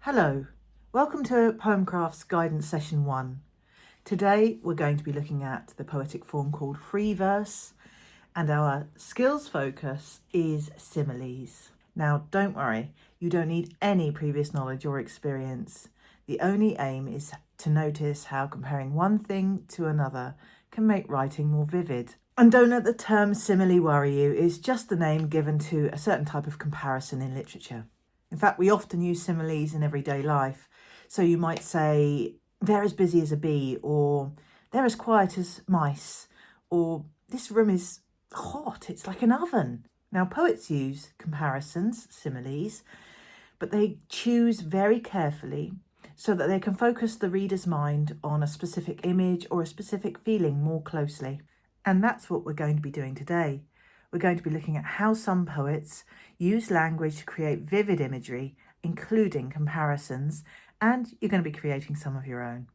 Hello, welcome to Poemcraft's Guidance Session 1. Today we're going to be looking at the poetic form called free verse, and our skills focus is similes. Now don't worry, you don't need any previous knowledge or experience. The only aim is to notice how comparing one thing to another can make writing more vivid. And don't let the term simile worry you, it's just the name given to a certain type of comparison in literature. In fact, we often use similes in everyday life. So you might say, they're as busy as a bee, or they're as quiet as mice, or this room is hot, it's like an oven. Now, poets use comparisons, similes, but they choose very carefully so that they can focus the reader's mind on a specific image or a specific feeling more closely. And that's what we're going to be doing today. We're going to be looking at how some poets use language to create vivid imagery, including comparisons, and you're going to be creating some of your own.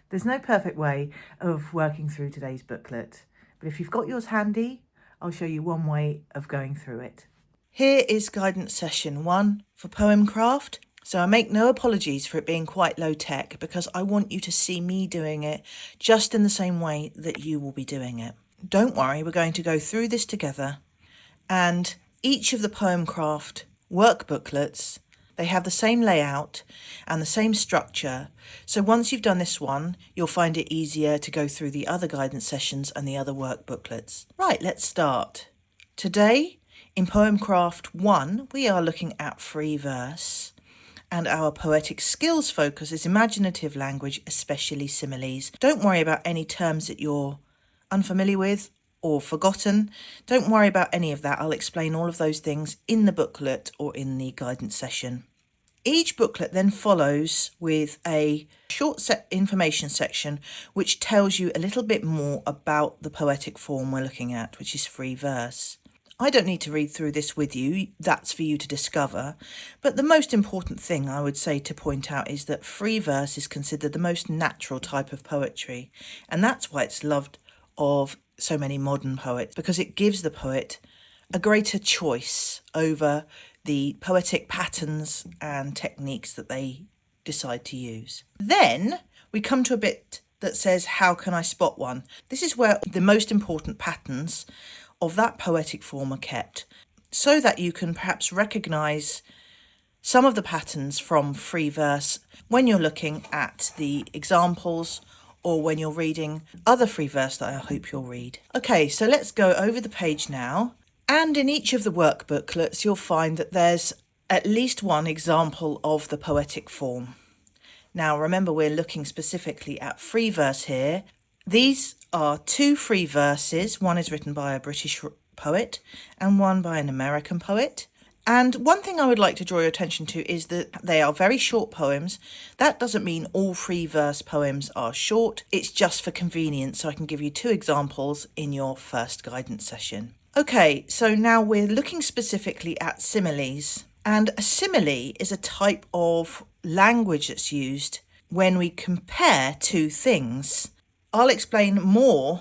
There's no perfect way of working through today's booklet, but if you've got yours handy, I'll show you one way of going through it. Here is Guidance Session 1 for Poemcraft. So I make no apologies for it being quite low tech because I want you to see me doing it just in the same way that you will be doing it. Don't worry, we're going to go through this together, and each of the Poemcraft work booklets, they have the same layout and the same structure. So once you've done this one, you'll find it easier to go through the other guidance sessions and the other work booklets. Right, let's start. Today in Poemcraft 1, we are looking at free verse. And our poetic skills focus is imaginative language, especially similes. Don't worry about any terms that you're unfamiliar with or forgotten. Don't worry about any of that. I'll explain all of those things in the booklet or in the guidance session. Each booklet then follows with a short information section which tells you a little bit more about the poetic form we're looking at, which is free verse. I don't need to read through this with you, that's for you to discover, but the most important thing I would say to point out is that free verse is considered the most natural type of poetry, and that's why it's loved of so many modern poets, because it gives the poet a greater choice over the poetic patterns and techniques that they decide to use. Then we come to a bit that says, how can I spot one? This is where the most important patterns of that poetic form are kept, so that you can perhaps recognise some of the patterns from free verse when you're looking at the examples or when you're reading other free verse that I hope you'll read. Okay, so let's go over the page now. And in each of the work booklets, you'll find that there's at least one example of the poetic form. Now, remember, we're looking specifically at free verse here. These are two free verses. One is written by a British poet and one by an American poet. And one thing I would like to draw your attention to is that they are very short poems. That doesn't mean all free verse poems are short. It's just for convenience, so I can give you two examples in your first guidance session. Okay, so now we're looking specifically at similes. And a simile is a type of language that's used when we compare two things. I'll explain more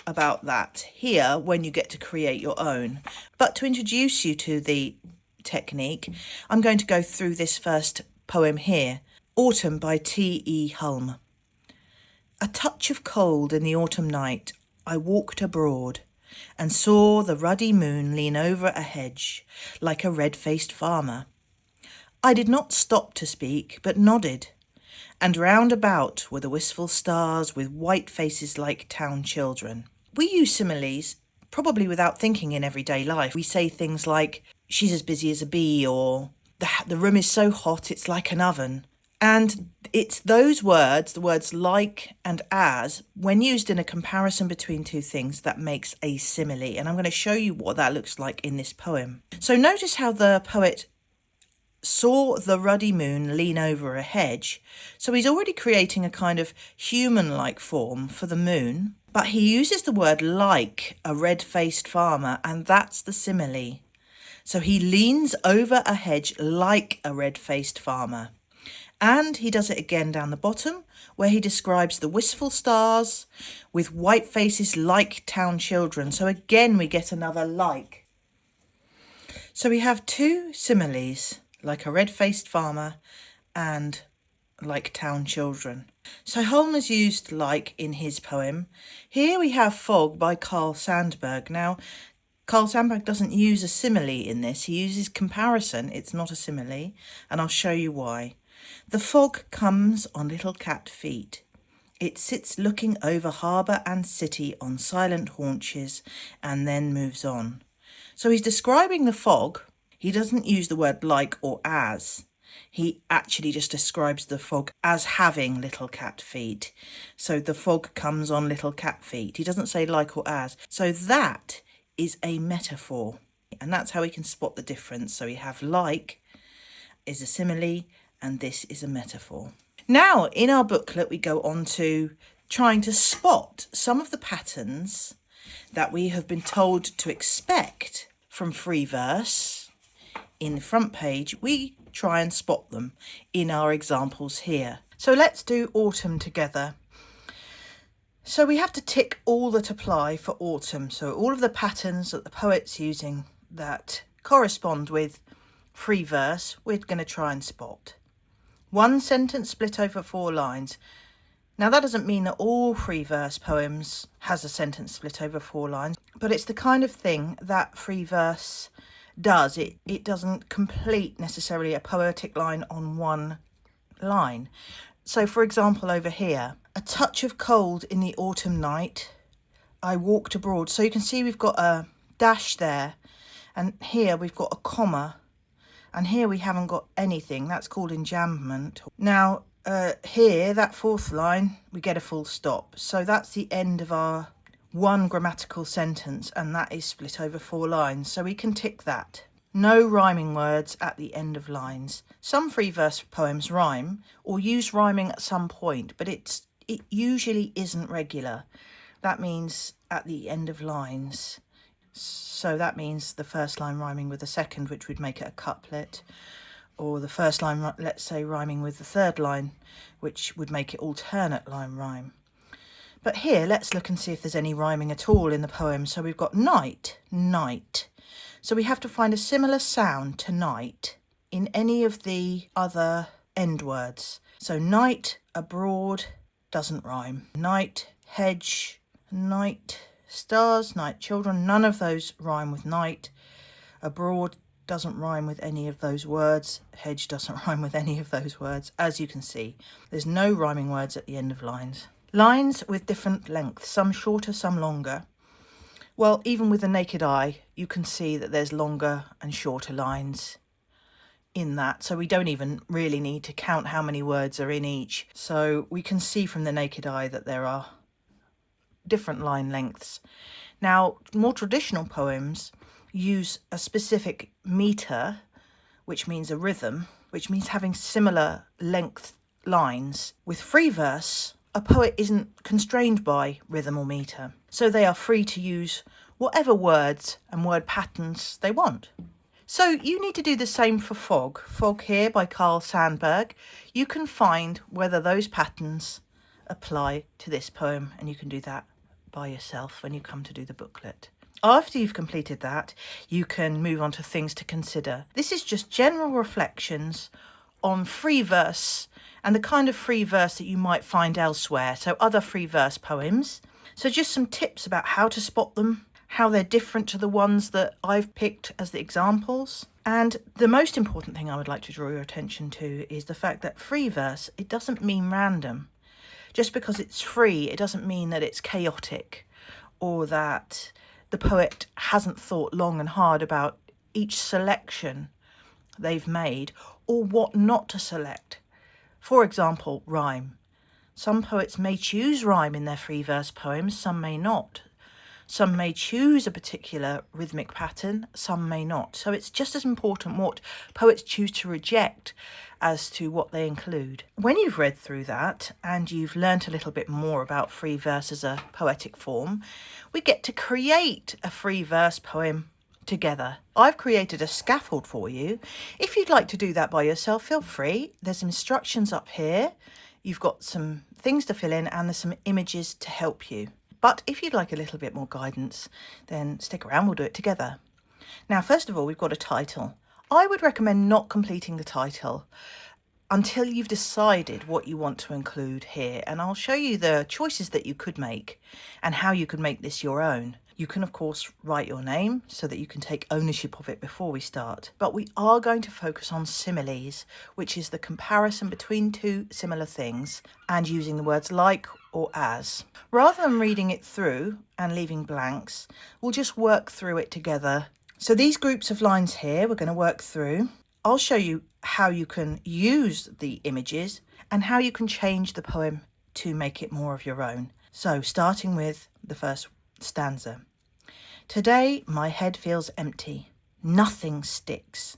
about that here when you get to create your own. But to introduce you to the technique, I'm going to go through this first poem here, Autumn by T.E. Hulme. A touch of cold in the autumn night, I walked abroad and saw the ruddy moon lean over a hedge like a red-faced farmer. I did not stop to speak, but nodded, and round about were the wistful stars with white faces like town children. We use similes probably without thinking in everyday life. We say things like, she's as busy as a bee, or the room is so hot it's like an oven. And it's those words, the words like and as, when used in a comparison between two things, that makes a simile. And I'm going to show you what that looks like in this poem. So notice how the poet saw the ruddy moon lean over a hedge. So he's already creating a kind of human-like form for the moon. But he uses the word like a red-faced farmer, and that's the simile. So he leans over a hedge like a red-faced farmer. And he does it again down the bottom, where he describes the wistful stars with white faces like town children. So again, we get another like. So we have two similes, like a red-faced farmer and like town children. So Holmes used like in his poem. Here we have Fog by Carl Sandburg. Now, Carl Sandburg doesn't use a simile in this. He uses comparison. It's not a simile, and I'll show you why. The fog comes on little cat feet. It sits looking over harbour and city on silent haunches and then moves on. So he's describing the fog. He doesn't use the word like or as. He actually just describes the fog as having little cat feet. So the fog comes on little cat feet. He doesn't say like or as. So that is a metaphor. And that's how we can spot the difference. So we have like is a simile and this is a metaphor. Now in our booklet we go on to trying to spot some of the patterns that we have been told to expect from free verse. In the front page we try and spot them in our examples here. So let's do autumn together. So we have to tick all that apply for autumn. So all of the patterns that the poet's using that correspond with free verse, we're going to try and spot. One sentence split over 4 lines. Now that doesn't mean that all free verse poems has a sentence split over 4 lines, but it's the kind of thing that free verse does. It doesn't complete necessarily a poetic line on one line. So for example over here, a touch of cold in the autumn night, I walked abroad. So you can see we've got a dash there, and here we've got a comma, and here we haven't got anything. That's called enjambment. Now here, that 4th line, we get a full stop. So that's the end of our one grammatical sentence, and that is split over 4 lines. So we can tick that. No rhyming words at the end of lines. Some free verse poems rhyme or use rhyming at some point, but it usually isn't regular. That means at the end of lines. So that means the first line rhyming with the second, which would make it a couplet, or the first line, let's say, rhyming with the third line, which would make it alternate line rhyme. But here, let's look and see if there's any rhyming at all in the poem. So we've got night, night. So we have to find a similar sound to night in any of the other end words. So night, abroad, doesn't rhyme. Night, hedge, night, stars, night, children, none of those rhyme with night. Abroad doesn't rhyme with any of those words. Hedge doesn't rhyme with any of those words. As you can see, there's no rhyming words at the end of lines. Lines with different lengths, some shorter, some longer. Well, even with the naked eye, you can see that there's longer and shorter lines in that. So we don't even really need to count how many words are in each. So we can see from the naked eye that there are different line lengths. Now, more traditional poems use a specific meter, which means a rhythm, which means having similar length lines. With free verse, a poet isn't constrained by rhythm or meter, so they are free to use whatever words and word patterns they want. So you need to do the same for Fog. Fog here by Carl Sandburg. You can find whether those patterns apply to this poem, and you can do that by yourself when you come to do the booklet. After you've completed that, you can move on to things to consider. This is just general reflections on free verse and the kind of free verse that you might find elsewhere, so other free verse poems. So just some tips about how to spot them, how they're different to the ones that I've picked as the examples. And the most important thing I would like to draw your attention to is the fact that free verse, it doesn't mean random. Just because it's free, it doesn't mean that it's chaotic or that the poet hasn't thought long and hard about each selection they've made or what not to select. For example, rhyme. Some poets may choose rhyme in their free verse poems, some may not. Some may choose a particular rhythmic pattern, some may not. So it's just as important what poets choose to reject as to what they include. When you've read through that and you've learnt a little bit more about free verse as a poetic form, we get to create a free verse poem together. I've created a scaffold for you. If you'd like to do that by yourself, feel free. There's instructions up here. You've got some things to fill in and there's some images to help you. But if you'd like a little bit more guidance, then stick around, we'll do it together. Now, first of all, we've got a title. I would recommend not completing the title until you've decided what you want to include here. And I'll show you the choices that you could make and how you could make this your own. You can, of course, write your name so that you can take ownership of it before we start. But we are going to focus on similes, which is the comparison between two similar things and using the words like or as. Rather than reading it through and leaving blanks, we'll just work through it together. So these groups of lines here, we're going to work through. I'll show you how you can use the images and how you can change the poem to make it more of your own. So starting with the first stanza. Today my head feels empty. Nothing sticks.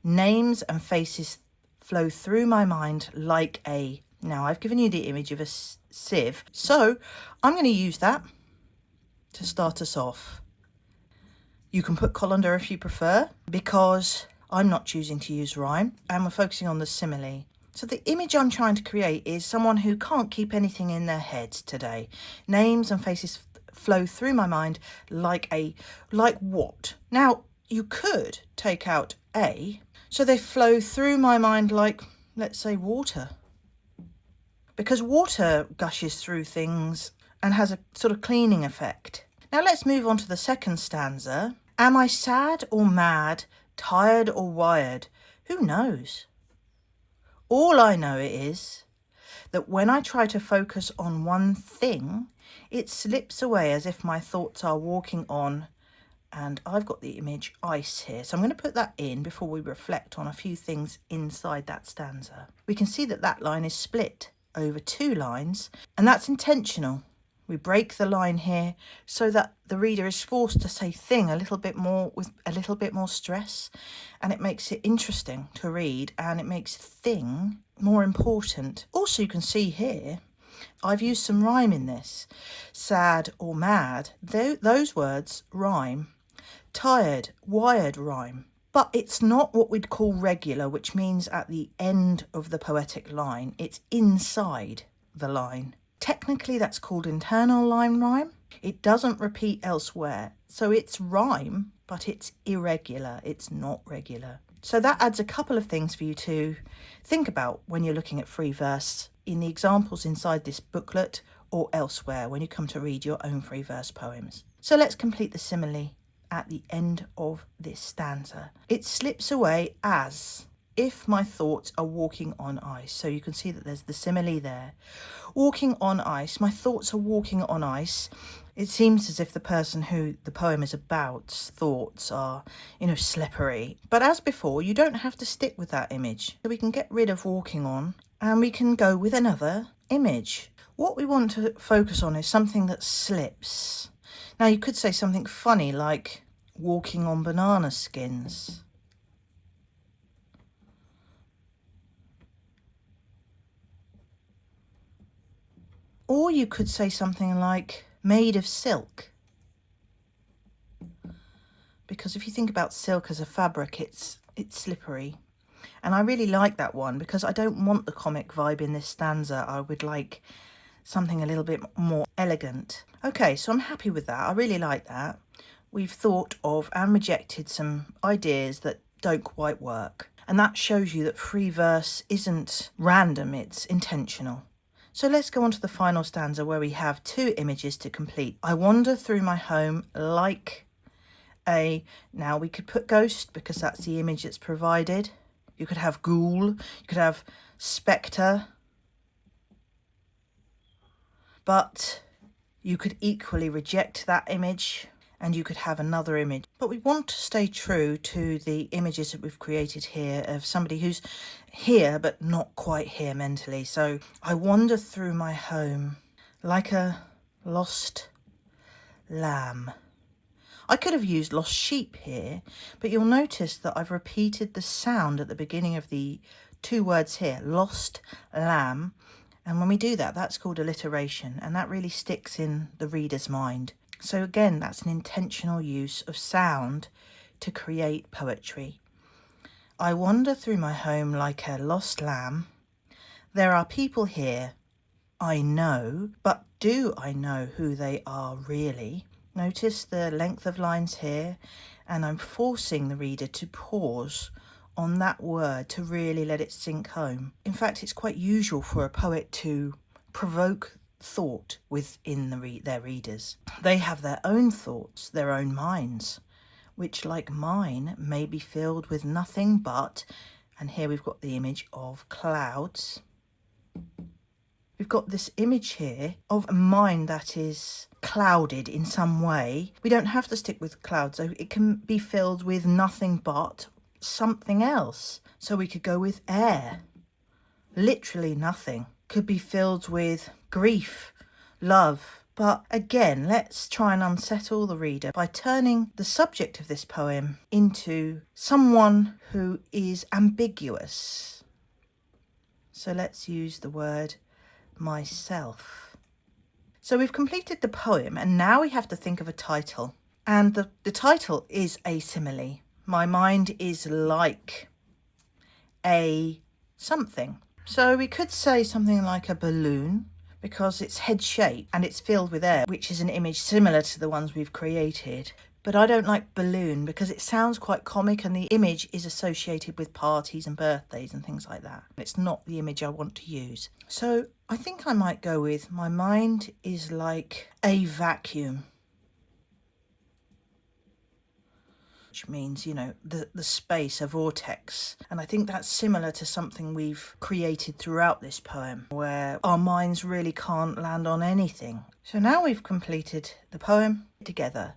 Names and faces flow through my mind like a... Now I've given you the image of a sieve, so I'm going to use that to start us off. You can put colander if you prefer, because I'm not choosing to use rhyme and we're focusing on the simile. So the image I'm trying to create is someone who can't keep anything in their heads today. Names and faces flow through my mind like what? Now you could take out a, so they flow through my mind like, let's say, water. Because water gushes through things and has a sort of cleaning effect. Now let's move on to the second stanza. Am I sad or mad? Tired or wired? Who knows? All I know is that when I try to focus on one thing, it slips away as if my thoughts are walking on, and I've got the image ice here. So I'm going to put that in before we reflect on a few things inside that stanza. We can see that that line is split over two lines, and that's intentional. We break the line here so that the reader is forced to say thing a little bit more with a little bit more stress, and it makes it interesting to read and it makes thing more important. Also, you can see here I've used some rhyme in this. Sad or mad, those words rhyme. Tired, wired rhyme. But it's not what we'd call regular, which means at the end of the poetic line, it's inside the line. Technically, that's called internal line rhyme. It doesn't repeat elsewhere. So it's rhyme, but it's irregular. It's not regular. So that adds a couple of things for you to think about when you're looking at free verse in the examples inside this booklet or elsewhere when you come to read your own free verse poems. So let's complete the simile at the end of this stanza. It slips away as if my thoughts are walking on ice. So you can see that there's the simile there. Walking on ice. My thoughts are walking on ice. It seems as if the person who the poem is about's thoughts are, slippery. But as before, you don't have to stick with that image. So we can get rid of walking on and we can go with another image. What we want to focus on is something that slips. Now you could say something funny like walking on banana skins. Or you could say something like made of silk. Because if you think about silk as a fabric, it's slippery. And I really like that one because I don't want the comic vibe in this stanza. I would like something a little bit more elegant. Okay, so I'm happy with that. I really like that. We've thought of and rejected some ideas that don't quite work. And that shows you that free verse isn't random, it's intentional. So let's go on to the final stanza where we have two images to complete. I wander through my home like a... Now we could put ghost because that's the image that's provided. You could have ghoul, you could have spectre. But you could equally reject that image and you could have another image. But we want to stay true to the images that we've created here of somebody who's here but not quite here mentally. So I wander through my home like a lost lamb. I could have used lost sheep here, but you'll notice that I've repeated the sound at the beginning of the two words here, lost lamb. And when we do that, that's called alliteration, and that really sticks in the reader's mind. So again, that's an intentional use of sound to create poetry. I wander through my home like a lost lamb. There are people here I know, but do I know who they are really? Notice the length of lines here, and I'm forcing the reader to pause on that word to really let it sink home. In fact, it's quite usual for a poet to provoke thought within their readers. They have their own thoughts, their own minds, which, like mine, may be filled with nothing but, and here we've got the image of clouds. We've got this image here of a mind that is clouded in some way. We don't have to stick with clouds, though. It can be filled with nothing but something else. So we could go with air. Literally nothing. Could be filled with grief, love. But again, let's try and unsettle the reader by turning the subject of this poem into someone who is ambiguous. So let's use the word myself. So we've completed the poem, and now we have to think of a title. And the title is a simile. My mind is like a something. So we could say something like a balloon, because it's head-shaped and it's filled with air, which is an image similar to the ones we've created. But I don't like balloon because it sounds quite comic, and the image is associated with parties and birthdays and things like that. It's not the image I want to use. So I think I might go with my mind is like a vacuum. Which means, you know, the space, a vortex. And I think that's similar to something we've created throughout this poem, where our minds really can't land on anything. So now we've completed the poem together.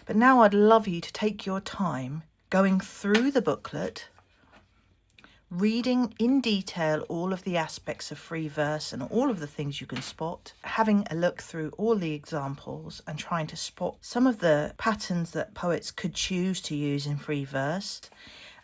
But now I'd love you to take your time going through the booklet, reading in detail all of the aspects of free verse and all of the things you can spot, having a look through all the examples and trying to spot some of the patterns that poets could choose to use in free verse,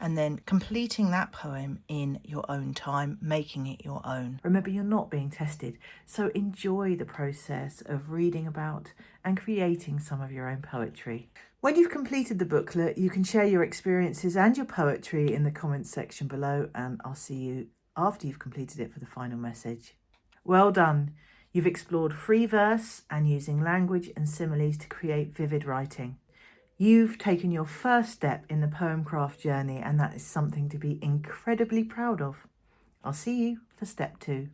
and then completing that poem in your own time, making it your own. Remember, you're not being tested, so enjoy the process of reading about and creating some of your own poetry. When you've completed the booklet, you can share your experiences and your poetry in the comments section below, and I'll see you after you've completed it for the final message. Well done. You've explored free verse and using language and similes to create vivid writing. You've taken your first step in the Poemcraft journey, and that is something to be incredibly proud of. I'll see you for step 2.